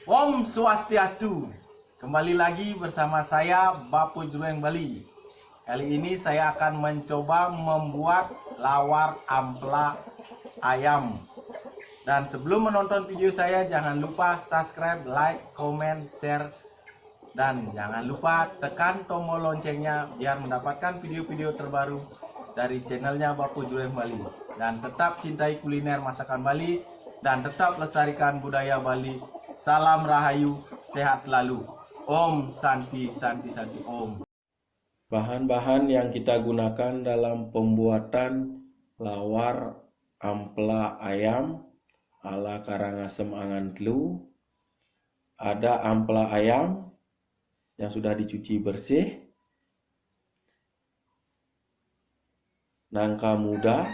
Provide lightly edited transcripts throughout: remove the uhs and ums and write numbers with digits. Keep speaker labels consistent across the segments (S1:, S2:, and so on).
S1: Om Swastiastu. Kembali lagi bersama saya Bapu Jureng Bali. Kali ini saya akan mencoba membuat lawar ampela ayam. Dan sebelum menonton video saya, jangan lupa subscribe, like, comment, share, dan jangan lupa tekan tombol loncengnya biar mendapatkan video-video terbaru dari channelnya Bapu Jureng Bali. Dan tetap cintai kuliner masakan Bali dan tetap lestarikan budaya Bali. Salam Rahayu, sehat selalu. Om Santi Santi Santi Om.
S2: Bahan-bahan yang kita gunakan dalam pembuatan lawar ampela ayam ala Karangasem Angan Telu. Ada ampela ayam yang sudah dicuci bersih, nangka muda,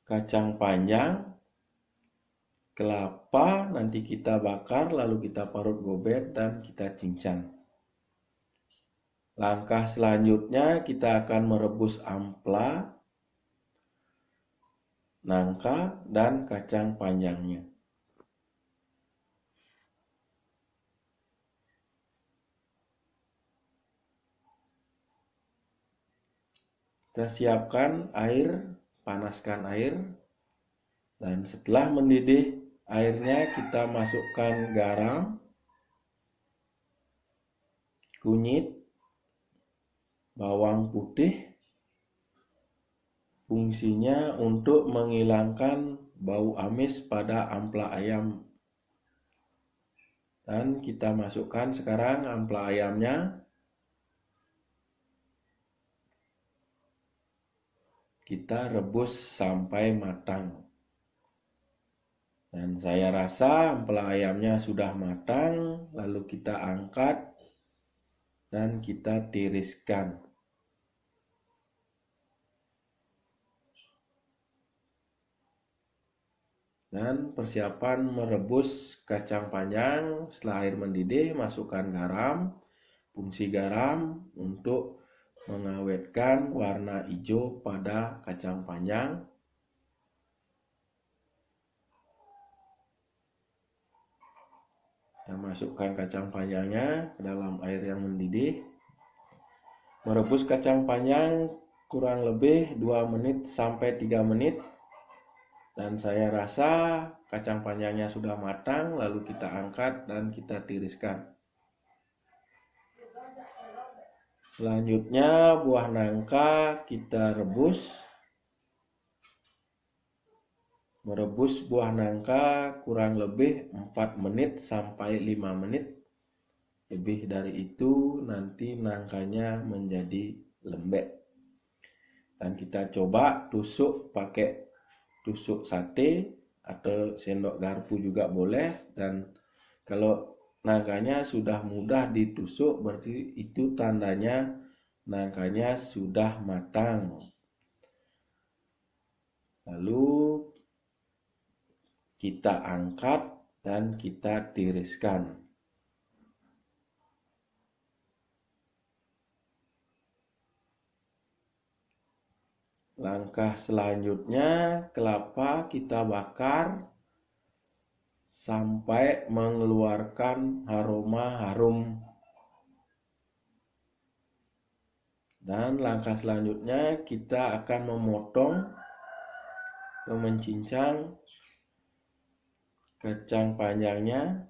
S2: kacang panjang, kelapa nanti kita bakar lalu kita parut gobet dan kita cincang. Langkah selanjutnya kita akan merebus ampela, nangka, dan kacang panjangnya. Kita siapkan air, panaskan air, dan setelah mendidih airnya kita masukkan garam, kunyit, bawang putih. Fungsinya untuk menghilangkan bau amis pada ampela ayam. Dan kita masukkan sekarang ampela ayamnya. Kita rebus sampai matang. Dan saya rasa ampela ayamnya sudah matang, lalu kita angkat dan kita tiriskan. Dan persiapan merebus kacang panjang, setelah air mendidih masukkan garam. Fungsi garam untuk mengawetkan warna hijau pada kacang panjang. Kita masukkan kacang panjangnya ke dalam air yang mendidih. Merebus kacang panjang kurang lebih 2 menit sampai 3 menit. Dan saya rasa kacang panjangnya sudah matang, lalu kita angkat dan kita tiriskan. Selanjutnya buah nangka kita rebus. Merebus buah nangka kurang lebih 4 menit sampai 5 menit. Lebih dari itu nanti nangkanya menjadi lembek. Dan kita coba tusuk pakai tusuk sate atau sendok garpu juga boleh. Dan kalau nangkanya sudah mudah ditusuk, berarti itu tandanya nangkanya sudah matang. Lalu kita angkat dan kita tiriskan. Langkah selanjutnya, kelapa kita bakar sampai mengeluarkan aroma harum. Dan langkah selanjutnya kita akan memotong atau mencincang kacang panjangnya.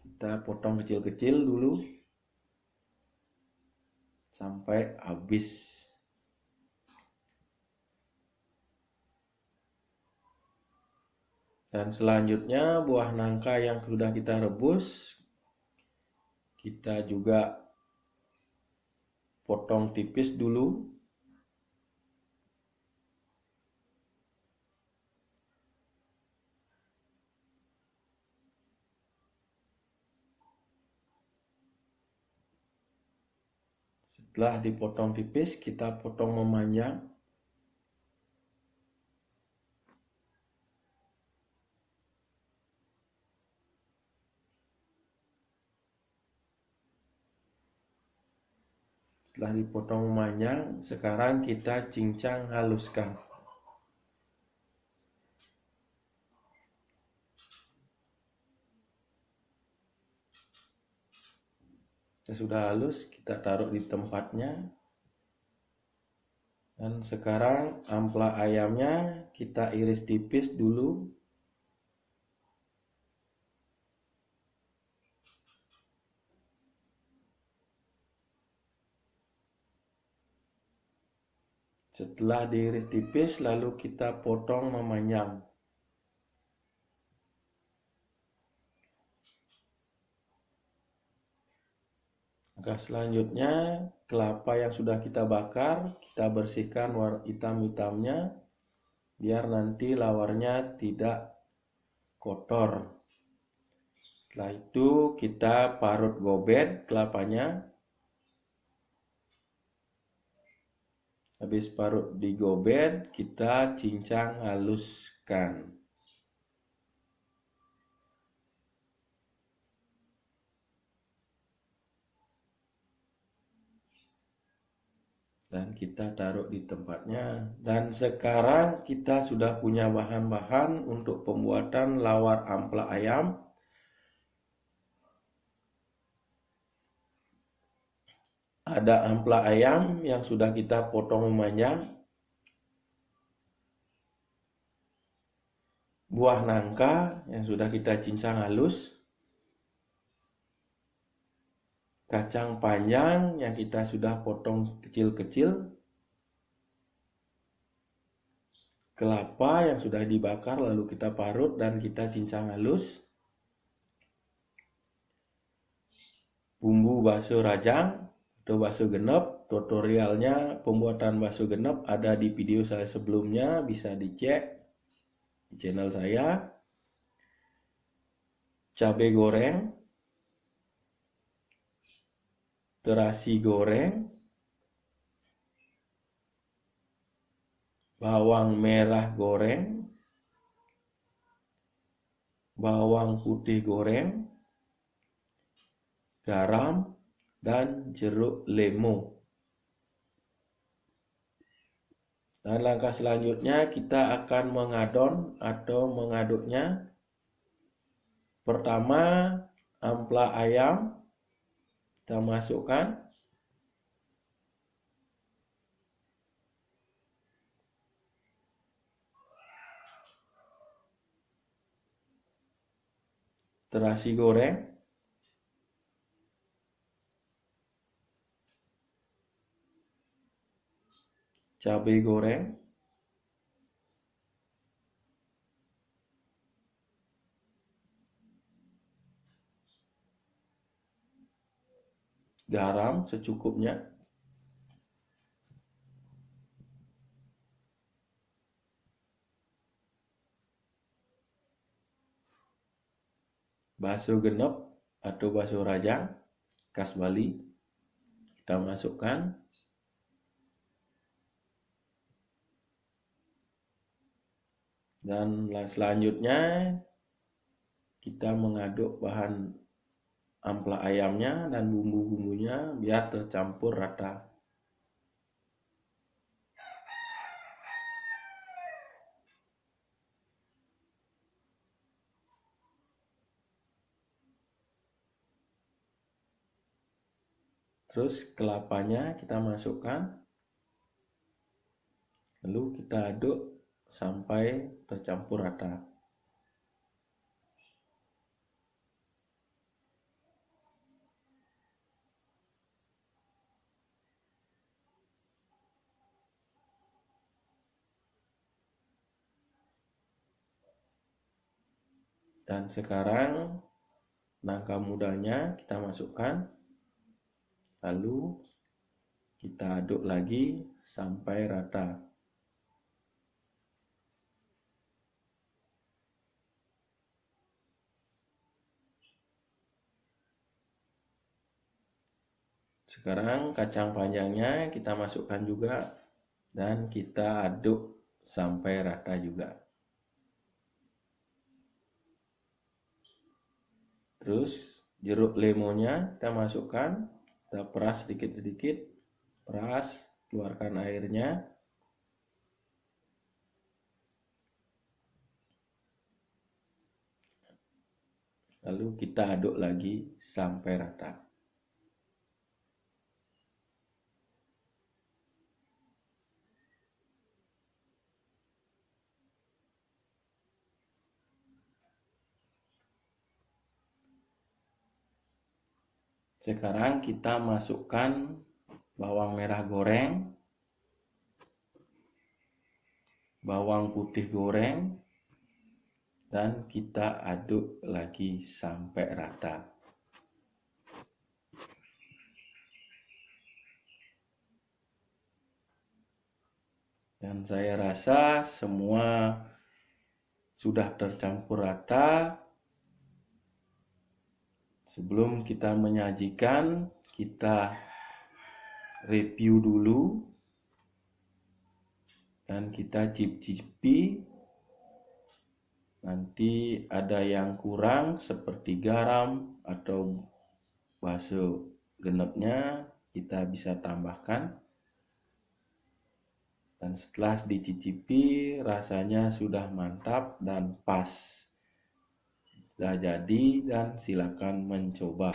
S2: Kita potong kecil-kecil dulu sampai habis. Dan selanjutnya buah nangka yang sudah kita rebus, kita juga potong tipis dulu. Setelah dipotong tipis, kita potong memanjang. Setelah dipotong memanjang, sekarang kita cincang haluskan. Sudah halus, kita taruh di tempatnya. Dan sekarang ampela ayamnya kita iris tipis dulu. Setelah diiris tipis, lalu kita potong memanjang. Langkah selanjutnya, kelapa yang sudah kita bakar, kita bersihkan warna hitam-hitamnya, biar nanti lawarnya tidak kotor. Setelah itu kita parut gobet kelapanya. Habis parut digobet, kita cincang haluskan. Dan kita taruh di tempatnya. Dan sekarang kita sudah punya bahan-bahan untuk pembuatan lawar ampela ayam. Ada ampela ayam yang sudah kita potong memanjang, buah nangka yang sudah kita cincang halus, kacang panjang yang kita sudah potong kecil-kecil, kelapa yang sudah dibakar lalu kita parut dan kita cincang halus, bumbu bakso rajang atau bakso genep. Tutorialnya pembuatan bakso genep ada di video saya sebelumnya, bisa dicek di channel saya. Cabai goreng, terasi goreng, bawang merah goreng, bawang putih goreng, garam, dan jeruk lemon. Dan langkah selanjutnya kita akan mengadon atau mengaduknya. Pertama, ampela ayam kita masukkan. Terasi goreng, cabai goreng, garam secukupnya, bakso genep atau bakso rajang khas Bali kita masukkan. Dan selanjutnya kita mengaduk bahan ampela ayamnya dan bumbu-bumbunya biar tercampur rata. Terus kelapanya kita masukkan, lalu kita aduk sampai tercampur rata. Dan sekarang nangka mudanya kita masukkan, lalu kita aduk lagi sampai rata. Sekarang kacang panjangnya kita masukkan juga dan kita aduk sampai rata juga. Terus jeruk lemonnya kita masukkan, kita peras sedikit-sedikit, peras, keluarkan airnya. Lalu kita aduk lagi sampai rata. Sekarang kita masukkan bawang merah goreng, bawang putih goreng, dan kita aduk lagi sampai rata. Dan saya rasa semua sudah tercampur rata. Sebelum kita menyajikan, kita review dulu dan kita cicipi. Nanti ada yang kurang seperti garam atau bakso genepnya, kita bisa tambahkan. Dan setelah dicicipi, rasanya sudah mantap dan pas. Sudah jadi dan silakan mencoba.